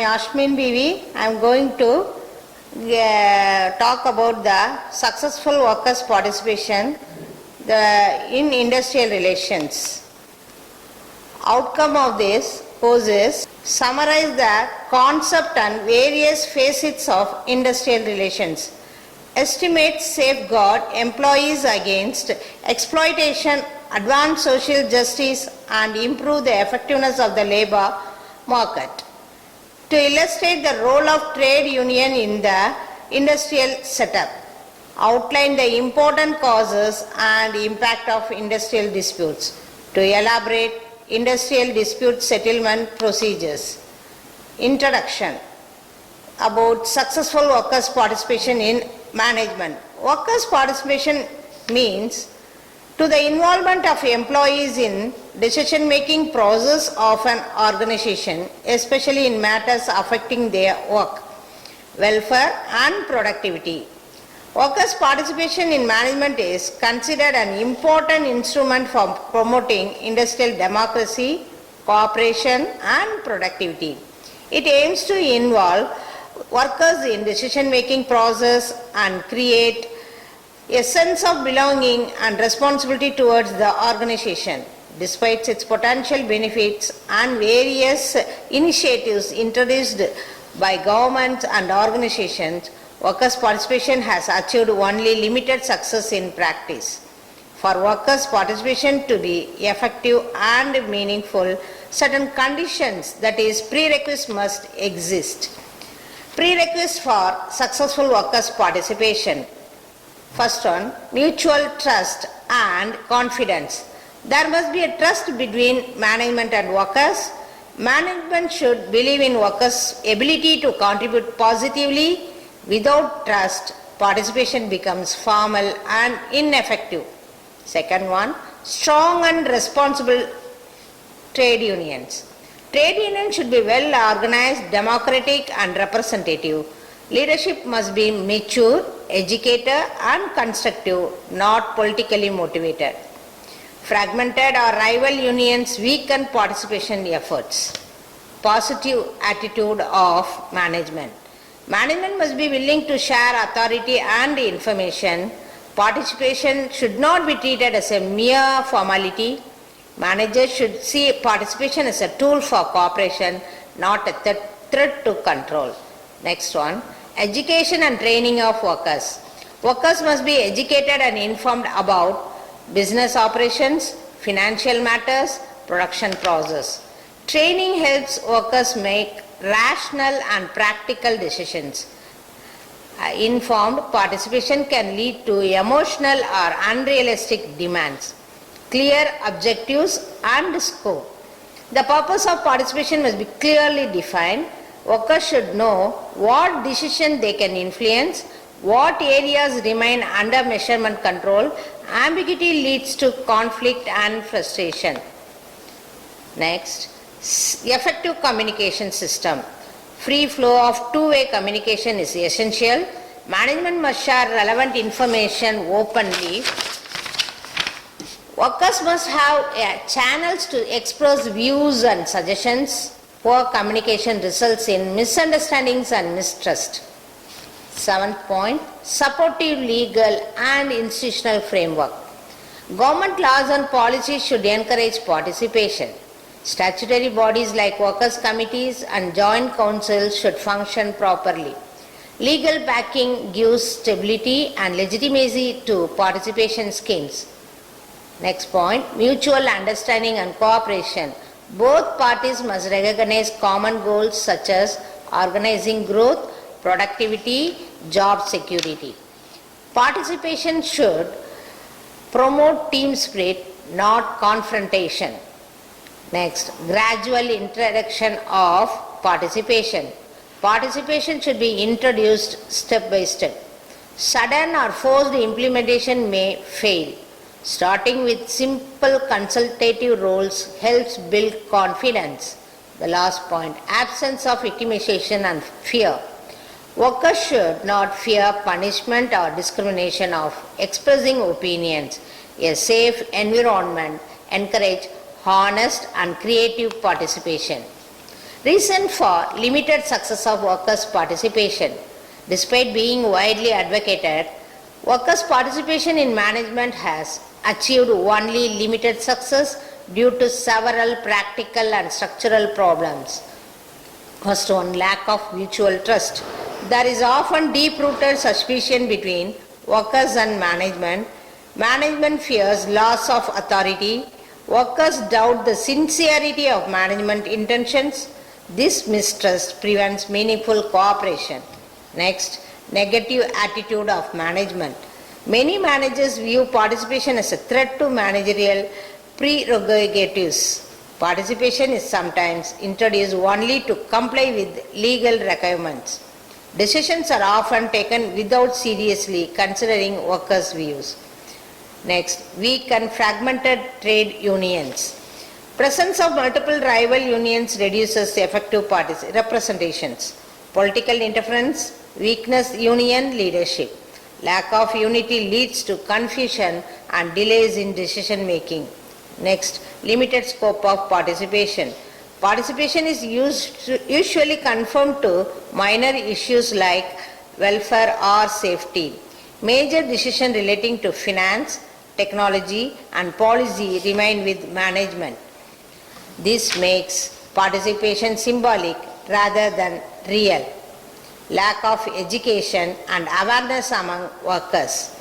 Yasmeen Beevi. I am going to talk about the successful workers' participation in industrial relations. Outcome of this course is summarize the concept and various facets of industrial relations. Estimate, safeguard employees against exploitation, advance social justice, and improve the effectiveness of the labor market. To illustrate the role of trade union in the industrial setup, outline the important causes and impact of industrial disputes. To elaborate industrial dispute settlement procedures. Introduction about successful workers' participation in management. Workers' participation means to the involvement of employees in decision-making process of an organization, especially in matters affecting their work, welfare and productivity. Workers' participation in management is considered an important instrument for promoting industrial democracy, cooperation and productivity. It aims to involve workers in decision-making process and create a sense of belonging and responsibility towards the organization. Despite its potential benefits and various initiatives introduced by governments and organizations, workers' participation has achieved only limited success in practice. For workers' participation to be effective and meaningful, certain conditions, that is, prerequisites, must exist. Prerequisites for successful workers' participation. First one, mutual trust and confidence. There must be a trust between management and workers. Management should believe in workers' ability to contribute positively. Without trust, participation becomes formal and ineffective. Second one, strong and responsible trade unions. Trade unions should be well organized, democratic and representative. Leadership must be mature, educated and constructive, not politically motivated. Fragmented or rival unions weaken participation efforts. Positive attitude of management. Management must be willing to share authority and information. Participation should not be treated as a mere formality. Managers should see participation as a tool for cooperation, not a threat to control. Next one, education and training of workers. Workers must be educated and informed about business operations, financial matters, production process. Training helps workers make rational and practical decisions. Informed participation can lead to emotional or unrealistic demands. Clear objectives and scope. The purpose of participation must be clearly defined. Workers should know what decision they can influence, what areas remain under measurement control. Ambiguity leads to conflict and frustration. Next, effective communication system. Free flow of two-way communication is essential. Management must share relevant information openly. Workers must have channels to express views and suggestions. Poor communication results in misunderstandings and mistrust. 7th point, supportive legal and institutional framework. Government laws and policies should encourage participation. Statutory bodies like workers' committees and joint councils should function properly. Legal backing gives stability and legitimacy to participation schemes. Next point, mutual understanding and cooperation. Both parties must recognize common goals such as organizing growth, productivity, job security. Participation should promote team spirit, not confrontation. Next, gradual introduction of participation. Participation should be introduced step by step. Sudden or forced implementation may fail. Starting with simple consultative roles helps build confidence. The last point, absence of victimization and fear. Workers should not fear punishment or discrimination of expressing opinions. A safe environment encourages honest and creative participation. Reason for limited success of workers' participation. Despite being widely advocated, workers' participation in management has achieved only limited success due to several practical and structural problems. First one, lack of mutual trust. There is often deep-rooted suspicion between workers and management. Management fears loss of authority. Workers doubt the sincerity of management intentions. This mistrust prevents meaningful cooperation. Next, negative attitude of management. Many managers view participation as a threat to managerial prerogatives. Participation is sometimes introduced only to comply with legal requirements. Decisions are often taken without seriously considering workers' views. Next, weak and fragmented trade unions. Presence of multiple rival unions reduces effective representations. Political interference, weakness union leadership. Lack of unity leads to confusion and delays in decision making. Next, limited scope of participation. Participation is usually confined to minor issues like welfare or safety. Major decisions relating to finance, technology, and policy remain with management. This makes participation symbolic rather than real. Lack of education and awareness among workers.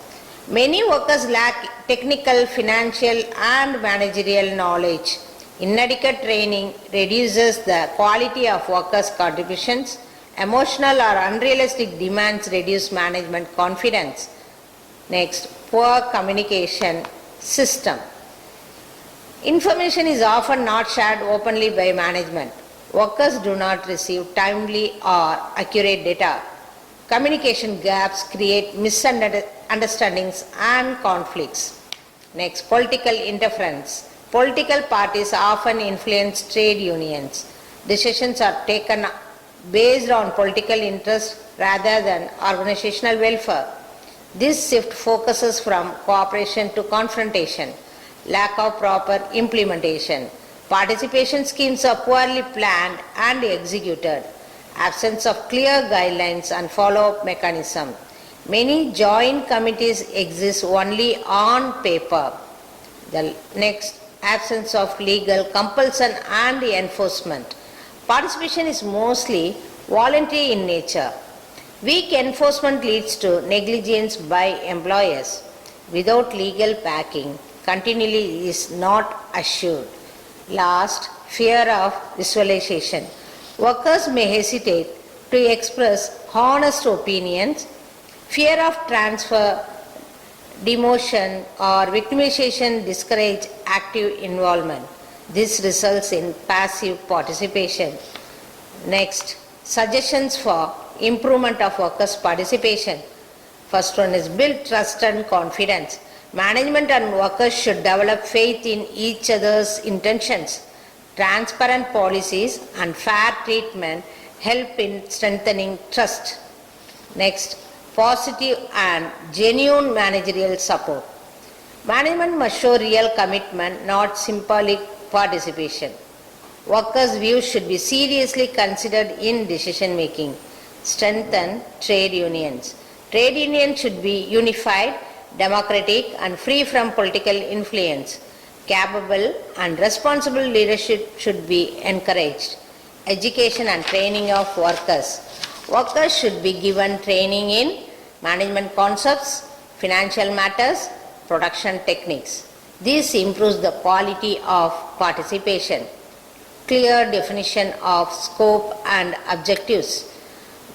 Many workers lack technical, financial, and managerial knowledge. Inadequate training reduces the quality of workers' contributions. Emotional or unrealistic demands reduce management confidence. Next, poor communication system. Information is often not shared openly by management. Workers do not receive timely or accurate data. Communication gaps create misunderstandings and conflicts. Next, political interference. Political parties often influence trade unions. Decisions are taken based on political interest rather than organizational welfare. This shift focuses from cooperation to confrontation. Lack of proper implementation. Participation schemes are poorly planned and executed. Absence of clear guidelines and follow-up mechanism. Many joint committees exist only on paper. The next, absence of legal compulsion and enforcement. Participation is mostly voluntary in nature. Weak enforcement leads to negligence by employers. Without legal backing, continuity is not assured. Last, fear of visualization. Workers may hesitate to express honest opinions. Fear of transfer, demotion, or victimization discourage active involvement. This results in passive participation. Next, suggestions for improvement of workers' participation. First one is build trust and confidence. Management and workers should develop faith in each other's intentions. Transparent policies and fair treatment help in strengthening trust. Next, positive and genuine managerial support. Management must show real commitment, not symbolic participation. Workers' views should be seriously considered in decision making. Strengthen trade unions. Trade unions should be unified, democratic, and free from political influence. Capable and responsible leadership should be encouraged. Education and training of workers. Workers should be given training in management concepts, financial matters, production techniques. This improves the quality of participation. Clear definition of scope and objectives.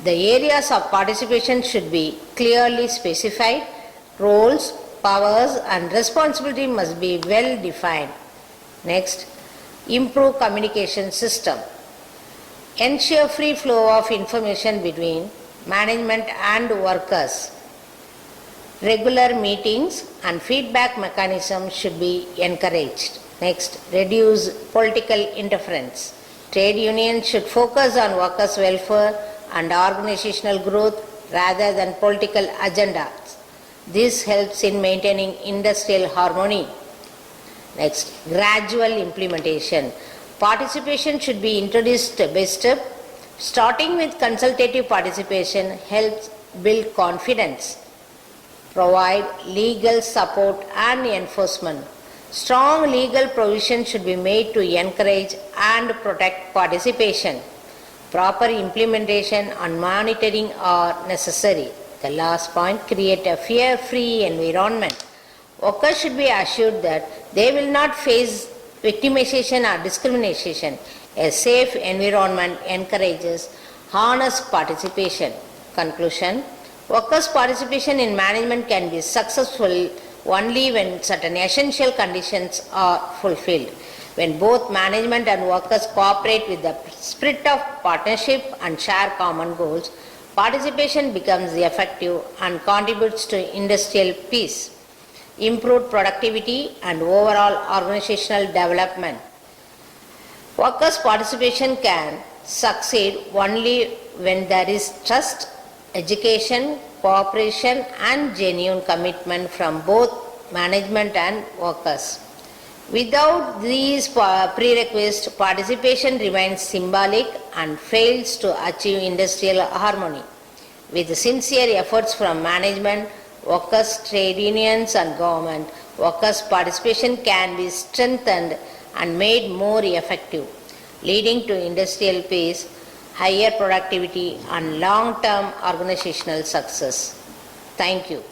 The areas of participation should be clearly specified. Roles, powers, and responsibility must be well defined. Next, improve communication system. Ensure free flow of information between management and workers. Regular meetings and feedback mechanisms should be encouraged. Next, reduce political interference. Trade unions should focus on workers' welfare and organizational growth rather than political agendas. This helps in maintaining industrial harmony. Next, gradual implementation. Participation should be introduced step by step. Starting with consultative participation helps build confidence, provide legal support and enforcement. Strong legal provision should be made to encourage and protect participation. Proper implementation and monitoring are necessary. The last point, create a fear-free environment. Workers should be assured that they will not face victimization or discrimination. A safe environment encourages honest participation. Conclusion, workers' participation in management can be successful only when certain essential conditions are fulfilled. When both management and workers cooperate with the spirit of partnership and share common goals, participation becomes effective and contributes to industrial peace, improved productivity, and overall organizational development. Workers' participation can succeed only when there is trust, education, cooperation, and genuine commitment from both management and workers. Without these prerequisites, participation remains symbolic and fails to achieve industrial harmony. With sincere efforts from management, workers, trade unions, and government, workers' participation can be strengthened and made more effective, leading to industrial peace, higher productivity, and long-term organizational success. Thank you.